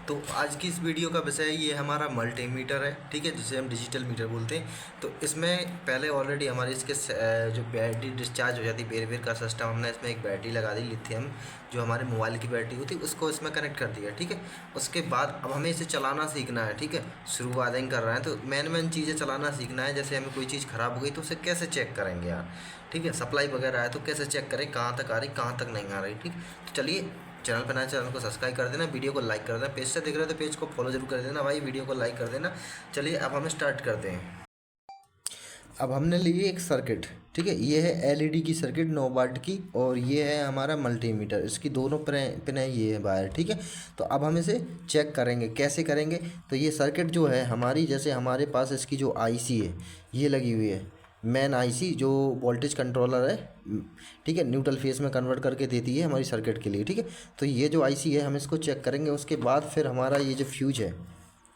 तो आज की इस वीडियो का विषय ये हमारा मल्टीमीटर है, ठीक है, जिसे हम डिजिटल मीटर बोलते हैं। तो इसमें पहले ऑलरेडी हमारी इसके जो बैटरी डिस्चार्ज हो जाती है बेर बेर का सिस्टम, हमने इसमें एक बैटरी लगा दी लिथियम, जो हमारे मोबाइल की बैटरी होती है, उसको इसमें कनेक्ट कर दिया, ठीक है। उसके बाद अब हमें इसे चलाना सीखना है, ठीक है। शुरुआत ही कर रहे हैं तो मेन चीज़ें चलाना सीखना है। जैसे हमें कोई चीज़ ख़राब हो गई तो उसे कैसे चेक करेंगे यार, ठीक है। सप्लाई वगैरह है तो कैसे चेक करें, कहाँ तक आ रही कहाँ तक नहीं आ रही, ठीक। तो चलिए, चैनल पर नया, चैनल को सब्सक्राइब कर देना, वीडियो को लाइक कर देना, पेज से देख रहे हो तो पेज को फॉलो जरूर कर देना भाई, वीडियो को लाइक कर देना। चलिए अब हम स्टार्ट करते हैं। अब हमने ली एक सर्किट, ठीक है। ये है एलईडी की सर्किट 9 वाट की, और ये है हमारा मल्टीमीटर, इसकी दोनों पिन है, ये है वायर, ठीक है। तो अब हम इसे चेक करेंगे, कैसे करेंगे। तो ये सर्किट जो है हमारी, जैसे हमारे पास इसकी जो आईसी है ये लगी हुई है, मेन आईसी जो वोल्टेज कंट्रोलर है, ठीक है, न्यूट्रल फेस में कन्वर्ट करके देती है हमारी सर्किट के लिए, ठीक है। तो ये जो आईसी है हम इसको चेक करेंगे। उसके बाद फिर हमारा ये जो फ्यूज है,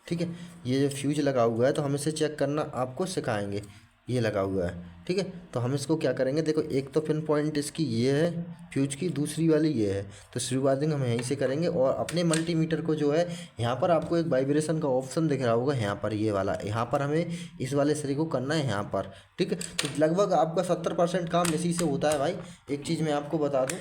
ठीक है, ये जो फ्यूज लगा हुआ है तो हम इसे चेक करना आपको सिखाएंगे। ये लगा हुआ है, ठीक है। तो हम इसको क्या करेंगे, देखो एक तो पिन पॉइंट इसकी ये है फ्यूज की, दूसरी वाली ये है। तो शुरुआतिंग हम यहीं से करेंगे, और अपने मल्टीमीटर को जो है यहाँ पर आपको एक वाइब्रेशन का ऑप्शन दिख रहा होगा, यहाँ पर ये वाला, यहाँ पर हमें इस वाले सिरे को करना है यहाँ पर, ठीक है। तो लगभग आपका 70% काम इसी से होता है भाई। एक चीज़ मैं आपको बता दूँ,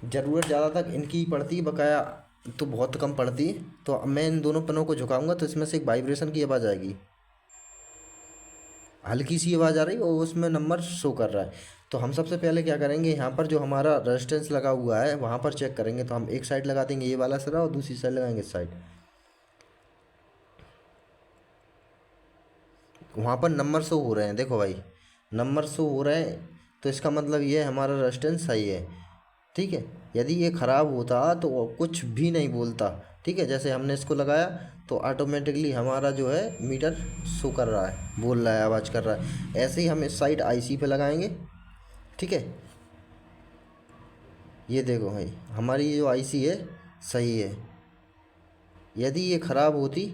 ज़रूरत ज़्यादा तक इनकी ही पड़ती है, बकाया तो बहुत कम पड़ती है। तो अब मैं इन दोनों पिनों को झुकाऊंगा तो इसमें से एक वाइब्रेशन की आवाज़ आएगी, हल्की सी आवाज़ आ रही है, और उसमें नंबर शो कर रहा है। तो हम सबसे पहले क्या करेंगे, यहाँ पर जो हमारा रेजिस्टेंस लगा हुआ है वहाँ पर चेक करेंगे। तो हम एक साइड लगा देंगे ये वाला सिरा, और दूसरी साइड लगाएंगे इस साइड, वहाँ पर नंबर शो हो रहे हैं, देखो भाई नंबर शो हो रहे हैं। तो इसका मतलब ये हमारा रेजिस्टेंस सही है, ठीक है। यदि ये ख़राब होता तो वो कुछ भी नहीं बोलता, ठीक है। जैसे हमने इसको लगाया तो ऑटोमेटिकली हमारा जो है मीटर शो कर रहा है, बोल रहा है, आवाज़ कर रहा है। ऐसे ही हम इस साइड आईसी पे लगाएंगे, ठीक है। ये देखो भाई हमारी ये जो आईसी है सही है। यदि ये ख़राब होती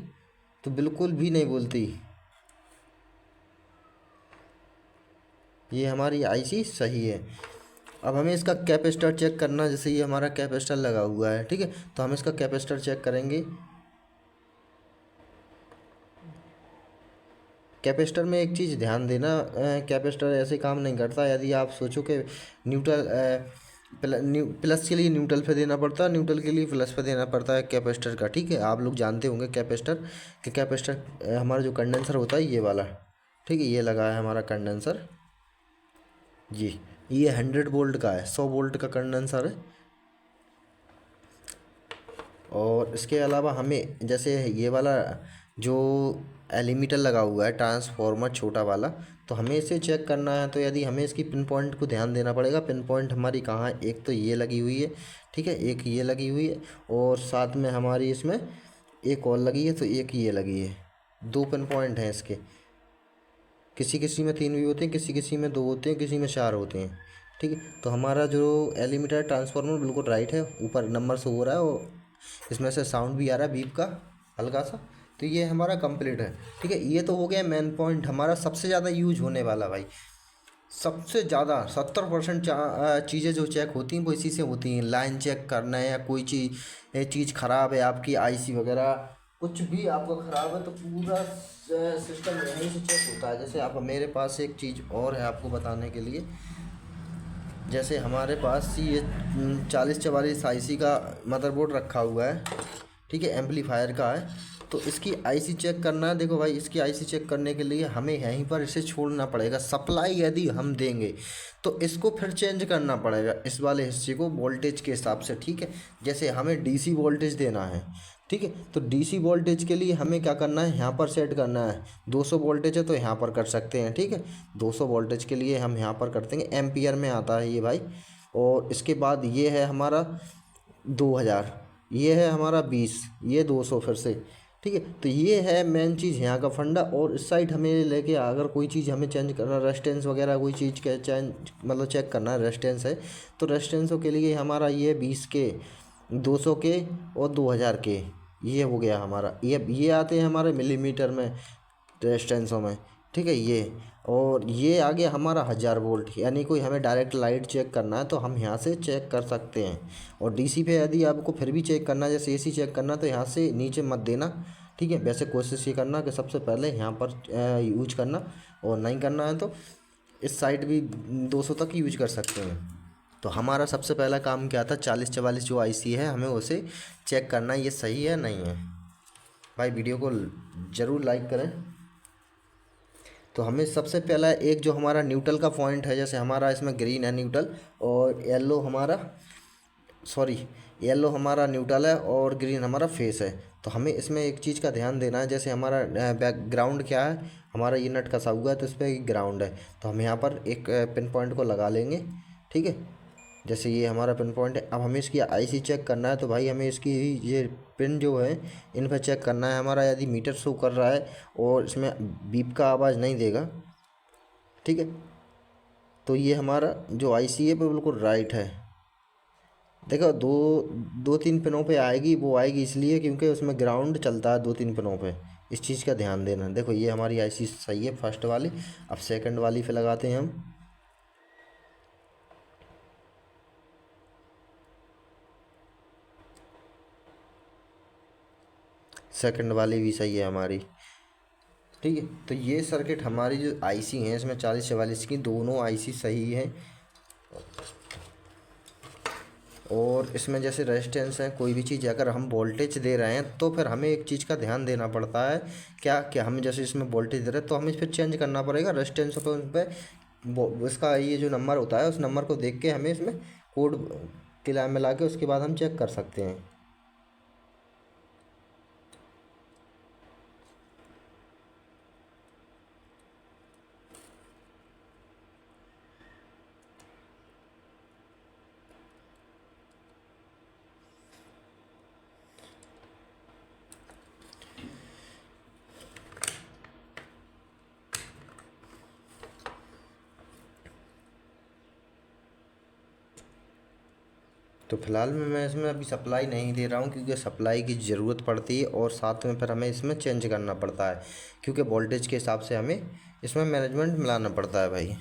तो बिल्कुल भी नहीं बोलती। ये हमारी आईसी सही है। अब हमें इसका कैपेसिटर चेक करना, जैसे ये हमारा कैपेसिटर लगा हुआ है, ठीक है। तो हम इसका कैपेसिटर चेक करेंगे। कैपेसिटर में एक चीज़ ध्यान देना, कैपेसिटर ऐसे काम नहीं करता। यदि आप सोचो कि न्यूट्रल प्लस के लिए न्यूट्रल पे देना पड़ता है, न्यूट्रल के लिए प्लस पे देना पड़ता है कैपेसिटर का, ठीक है। आप लोग जानते होंगे कैपेसिटर कि कैपेसिटर हमारा जो कंडेंसर होता है ये वाला, ठीक है, ये लगा है हमारा कंडेंसर जी। ये 100 वोल्ट का है, 100 वोल्ट का कंडेंसर है। और इसके अलावा हमें जैसे ये वाला जो एलीमीटर लगा हुआ है ट्रांसफॉर्मर छोटा वाला, तो हमें इसे चेक करना है। तो यदि हमें इसकी पिन पॉइंट को ध्यान देना पड़ेगा। पिन पॉइंट हमारी कहाँ है, एक तो ये लगी हुई है, ठीक है, एक ये लगी हुई है, और साथ में हमारी इसमें एक और लगी है, तो एक ये लगी है। दो पिन पॉइंट हैं इसके, किसी किसी में 3 भी होते हैं, किसी किसी में 2 होते हैं, किसी में 4 होते हैं, ठीक है। तो हमारा जो एलीमीटर ट्रांसफार्मर बिल्कुल राइट है, ऊपर नंबर से हो रहा है, और इसमें से साउंड भी आ रहा है बीप का हल्का सा। तो ये हमारा कंप्लीट है, ठीक है। ये तो हो गया मेन पॉइंट, हमारा सबसे ज़्यादा यूज होने वाला भाई। सबसे ज़्यादा 70% चीज़ें जो चेक होती हैं वो इसी से होती हैं। लाइन चेक करना है, या कोई चीज़ ख़राब है आपकी आईसी वगैरह, कुछ भी आपका ख़राब है तो पूरा सिस्टम यहीं से चेक होता है। जैसे आप, मेरे पास एक चीज़ और है आपको बताने के लिए। जैसे हमारे पास ये 4044 आईसी का मदरबोर्ड रखा हुआ है, ठीक है, एम्पलीफायर का है। तो इसकी आईसी चेक करना है। देखो भाई इसकी आईसी चेक करने के लिए हमें यहीं पर इसे छोड़ना पड़ेगा। सप्लाई यदि हम देंगे तो इसको फिर चेंज करना पड़ेगा, इस वाले हिस्से को वोल्टेज के हिसाब से, ठीक है। जैसे हमें डीसी वोल्टेज देना है, ठीक है, तो डीसी वोल्टेज के लिए हमें क्या करना है, यहाँ पर सेट करना है। 200 वोल्टेज है तो यहाँ पर कर सकते हैं, ठीक है। 200 वोल्टेज के लिए हम यहाँ पर कर देंगे, एम्पियर में आता है ये भाई। और इसके बाद ये है हमारा 2000, ये है हमारा 20, ये 200 फिर से, ठीक है। तो ये है मेन चीज़ यहाँ का फंडा। और इस साइड हमें लेके अगर कोई चीज़ हमें चेंज करना, रेजिस्टेंस वगैरह कोई चीज़ के चेंज, मतलब चेक करना है, रेजिस्टेंस है तो रेजिस्टेंसों के लिए हमारा ये 20 के, 200 के और 2000 के, ये हो गया हमारा। ये आते हैं हमारे मिलीमीटर में रेजिस्टेंसों में, ठीक है ये। और ये आ गया हमारा 1000 वोल्ट, यानी कोई हमें डायरेक्ट लाइट चेक करना है तो हम यहाँ से चेक कर सकते हैं। और डीसी पे यदि आपको फिर भी चेक करना है, जैसे एसी चेक करना, तो यहाँ से नीचे मत देना। ठीक है, वैसे कोशिश ये करना कि सबसे पहले यहाँ पर यूज करना, और नहीं करना है तो इस साइड भी 200 तक यूज कर सकते हैं। तो हमारा सबसे पहला काम क्या था, 4044 जो आईसी है हमें उसे चेक करना है ये सही है नहीं है। भाई वीडियो को ज़रूर लाइक करें। तो हमें सबसे पहला एक जो हमारा न्यूट्रल का पॉइंट है, जैसे हमारा इसमें ग्रीन है न्यूट्रल, और येलो हमारा, सॉरी, येलो हमारा न्यूट्रल है और ग्रीन हमारा फेस है। तो हमें इसमें एक चीज़ का ध्यान देना है, जैसे हमारा बैकग्राउंड क्या है, हमारा ये नट कसा हुआ है तो इस पर ग्राउंड है, तो हम यहाँ पर एक पिन पॉइंट को लगा लेंगे। ठीक है, जैसे ये हमारा पिन पॉइंट है। अब हमें इसकी आईसी चेक करना है, तो भाई हमें इसकी ये पिन जो है इन पर चेक करना है। हमारा यदि मीटर शो कर रहा है और इसमें बीप का आवाज़ नहीं देगा, ठीक है, तो ये हमारा जो आईसी है वो बिल्कुल राइट है। देखो दो दो तीन पिनों पे आएगी, वो आएगी इसलिए क्योंकि उसमें ग्राउंड चलता है 2-3 पिनों पे। इस चीज़ का ध्यान देना। देखो ये हमारी आईसी सही है फर्स्ट वाली। अब सेकंड वाली पे लगाते हैं हम। सेकंड वाली भी सही है हमारी। ठीक है, तो ये सर्किट हमारी जो आईसी हैं इसमें 4044 की दोनों आईसी सही है। और इसमें जैसे रेजिस्टेंस है, कोई भी चीज़ अगर हम वोल्टेज दे रहे हैं तो फिर हमें एक चीज़ का ध्यान देना पड़ता है। क्या क्या हम जैसे इसमें वोल्टेज दे रहे हैं तो हमें फिर चेंज करना पड़ेगा रेजिस्टेंस को, उन पर इसका ये जो नंबर होता है उस नंबर को देख के हमें इसमें कोड के लाइन मिला के उसके बाद हम चेक कर सकते हैं। तो फिलहाल में मैं इसमें अभी सप्लाई नहीं दे रहा हूँ, क्योंकि सप्लाई की ज़रूरत पड़ती है और साथ में फिर हमें इसमें चेंज करना पड़ता है, क्योंकि वोल्टेज के हिसाब से हमें इसमें मैनेजमेंट मिलाना पड़ता है भाई।